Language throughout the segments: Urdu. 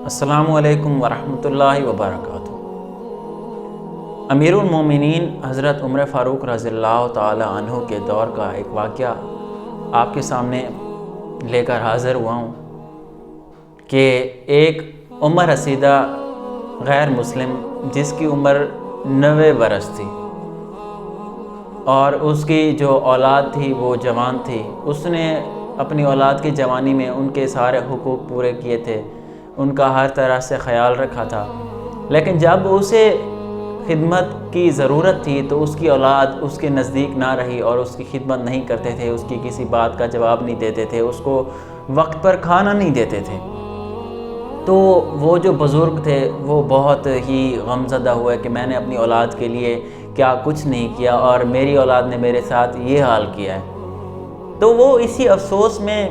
السلام علیکم ورحمۃ اللہ وبرکاتہ۔ امیر المومنین حضرت عمر فاروق رضی اللہ تعالی عنہ کے دور کا ایک واقعہ آپ کے سامنے لے کر حاضر ہوا ہوں کہ ایک عمر رسیدہ غیر مسلم جس کی عمر 90 برس تھی اور اس کی جو اولاد تھی وہ جوان تھی، اس نے اپنی اولاد کی جوانی میں ان کے سارے حقوق پورے کیے تھے، ان کا ہر طرح سے خیال رکھا تھا، لیکن جب اسے خدمت کی ضرورت تھی تو اس کی اولاد اس کے نزدیک نہ رہی اور اس کی خدمت نہیں کرتے تھے، اس کی کسی بات کا جواب نہیں دیتے تھے، اس کو وقت پر کھانا نہیں دیتے تھے۔ تو وہ جو بزرگ تھے وہ بہت ہی غمزدہ ہوئے کہ میں نے اپنی اولاد کے لیے کیا کچھ نہیں کیا اور میری اولاد نے میرے ساتھ یہ حال کیا ہے۔ تو وہ اسی افسوس میں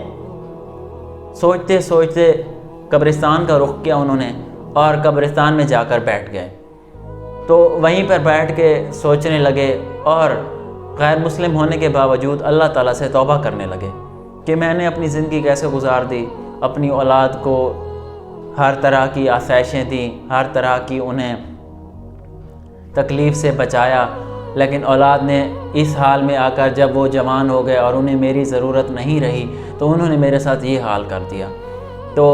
سوچتے سوچتے قبرستان کا رخ کیا انہوں نے اور قبرستان میں جا کر بیٹھ گئے۔ تو وہیں پر بیٹھ کے سوچنے لگے اور غیر مسلم ہونے کے باوجود اللہ تعالیٰ سے توبہ کرنے لگے کہ میں نے اپنی زندگی کیسے گزار دی، اپنی اولاد کو ہر طرح کی آسائشیں دیں، ہر طرح کی انہیں تکلیف سے بچایا، لیکن اولاد نے اس حال میں آ کر جب وہ جوان ہو گئے اور انہیں میری ضرورت نہیں رہی تو انہوں نے میرے ساتھ یہ حال کر دیا۔ تو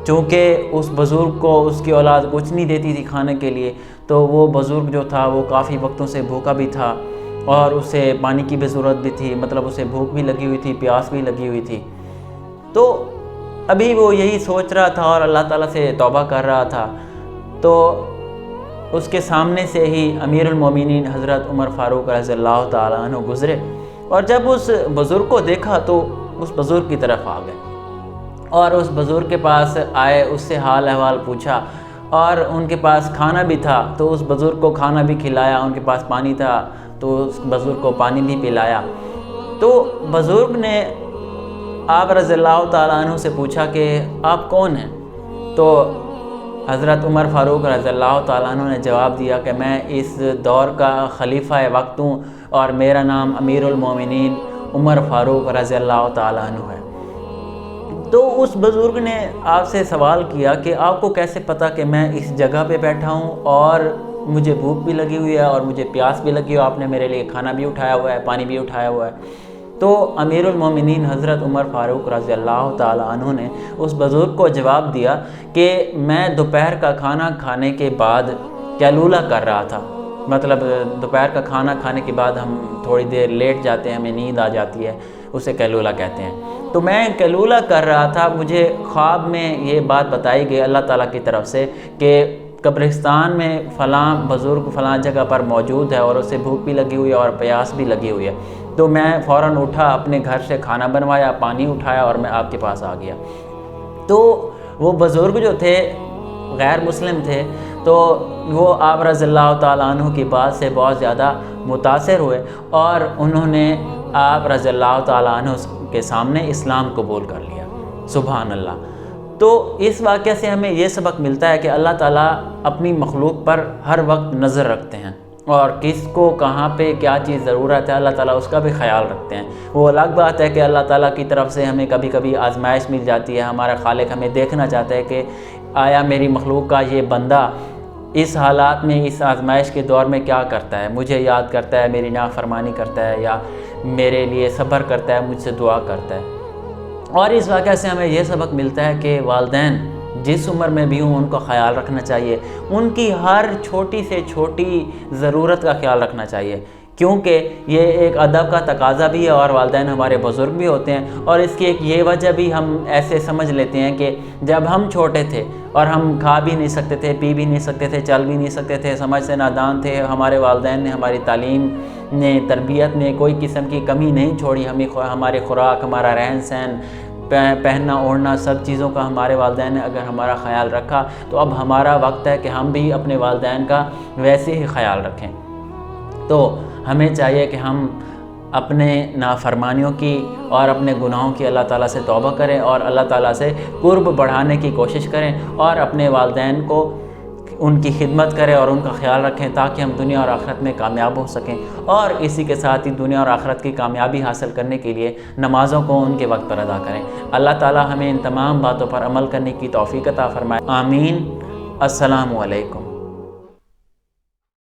چونکہ اس بزرگ کو اس کی اولاد کچھ نہیں دیتی تھی کھانے کے لیے، تو وہ بزرگ جو تھا وہ کافی وقتوں سے بھوکا بھی تھا اور اسے پانی کی بھی ضرورت بھی تھی، مطلب اسے بھوک بھی لگی ہوئی تھی، پیاس بھی لگی ہوئی تھی۔ تو ابھی وہ یہی سوچ رہا تھا اور اللہ تعالیٰ سے توبہ کر رہا تھا، تو اس کے سامنے سے ہی امیر المومنین حضرت عمر فاروق رضی اللہ تعالیٰ عنہ گزرے اور جب اس بزرگ کو دیکھا تو اس بزرگ کی طرف آ گئے اور اس بزرگ کے پاس آئے، اس سے حال احوال پوچھا اور ان کے پاس کھانا بھی تھا تو اس بزرگ کو کھانا بھی کھلایا، ان کے پاس پانی تھا تو اس بزرگ کو پانی بھی پلایا۔ تو بزرگ نے آپ رضی اللہ تعالیٰ عنہ سے پوچھا کہ آپ کون ہیں؟ تو حضرت عمر فاروق رضی اللہ تعالیٰ عنہ نے جواب دیا کہ میں اس دور کا خلیفہ وقت ہوں اور میرا نام امیر المومنین عمر فاروق رضی اللہ تعالیٰ عنہ ہے۔ تو اس بزرگ نے آپ سے سوال کیا کہ آپ کو کیسے پتہ کہ میں اس جگہ پہ بیٹھا ہوں اور مجھے بھوک بھی لگی ہوئی ہے اور مجھے پیاس بھی لگی ہو، آپ نے میرے لیے کھانا بھی اٹھایا ہوا ہے، پانی بھی اٹھایا ہوا ہے۔ تو امیر المومنین حضرت عمر فاروق رضی اللہ تعالیٰ عنہ نے اس بزرگ کو جواب دیا کہ میں دوپہر کا کھانا کھانے کے بعد قیلولہ کر رہا تھا، مطلب دوپہر کا کھانا کھانے کے بعد ہم تھوڑی دیر لیٹ جاتے ہیں، ہمیں نیند آ جاتی ہے، اسے قیلولہ کہتے ہیں۔ تو میں قیلولہ کر رہا تھا، مجھے خواب میں یہ بات بتائی گئی اللہ تعالیٰ کی طرف سے کہ قبرستان میں فلاں بزرگ فلاں جگہ پر موجود ہے اور اسے بھوک بھی لگی ہوئی ہے اور پیاس بھی لگی ہوئی ہے۔ تو میں فوراً اٹھا، اپنے گھر سے کھانا بنوایا، پانی اٹھایا اور میں آپ کے پاس آ گیا۔ تو وہ بزرگ جو تھے غیر مسلم تھے، تو وہ آپ رضی اللہ تعالیٰ عنہ کی بات سے بہت زیادہ متاثر ہوئے اور انہوں نے آپ رضی اللہ تعالیٰ عنہ کے سامنے اسلام قبول کر لیا۔ سبحان اللہ۔ تو اس واقعہ سے ہمیں یہ سبق ملتا ہے کہ اللہ تعالیٰ اپنی مخلوق پر ہر وقت نظر رکھتے ہیں اور کس کو کہاں پہ کیا چیز ضرورت ہے اللہ تعالیٰ اس کا بھی خیال رکھتے ہیں۔ وہ الگ بات ہے کہ اللہ تعالیٰ کی طرف سے ہمیں کبھی کبھی آزمائش مل جاتی ہے، ہمارا خالق ہمیں دیکھنا چاہتا ہے کہ آیا میری مخلوق کا یہ بندہ اس حالات میں، اس آزمائش کے دور میں کیا کرتا ہے، مجھے یاد کرتا ہے، میری نافرمانی کرتا ہے یا میرے لیے صبر کرتا ہے، مجھ سے دعا کرتا ہے۔ اور اس واقعہ سے ہمیں یہ سبق ملتا ہے کہ والدین جس عمر میں بھی ہوں ان کا خیال رکھنا چاہیے، ان کی ہر چھوٹی سے چھوٹی ضرورت کا خیال رکھنا چاہیے، کیونکہ یہ ایک ادب کا تقاضا بھی ہے اور والدین ہمارے بزرگ بھی ہوتے ہیں۔ اور اس کی ایک یہ وجہ بھی ہم ایسے سمجھ لیتے ہیں کہ جب ہم چھوٹے تھے اور ہم کھا بھی نہیں سکتے تھے، پی بھی نہیں سکتے تھے، چل بھی نہیں سکتے تھے، سمجھ سے نادان تھے، ہمارے والدین نے ہماری تعلیم نے، تربیت نے کوئی قسم کی کمی نہیں چھوڑی، ہماری خوراک، ہمارا رہن سہن، پہننا اوڑھنا، سب چیزوں کا ہمارے والدین نے اگر ہمارا خیال رکھا تو اب ہمارا وقت ہے کہ ہم بھی اپنے والدین کا ویسے ہی خیال رکھیں۔ تو ہمیں چاہیے کہ ہم اپنے نافرمانیوں کی اور اپنے گناہوں کی اللہ تعالیٰ سے توبہ کریں اور اللہ تعالیٰ سے قرب بڑھانے کی کوشش کریں اور اپنے والدین کو ان کی خدمت کریں اور ان کا خیال رکھیں تاکہ ہم دنیا اور آخرت میں کامیاب ہو سکیں، اور اسی کے ساتھ ہی دنیا اور آخرت کی کامیابی حاصل کرنے کے لیے نمازوں کو ان کے وقت پر ادا کریں۔ اللہ تعالی ہمیں ان تمام باتوں پر عمل کرنے کی توفیق عطا فرمائے، آمین۔ السلام علیکم۔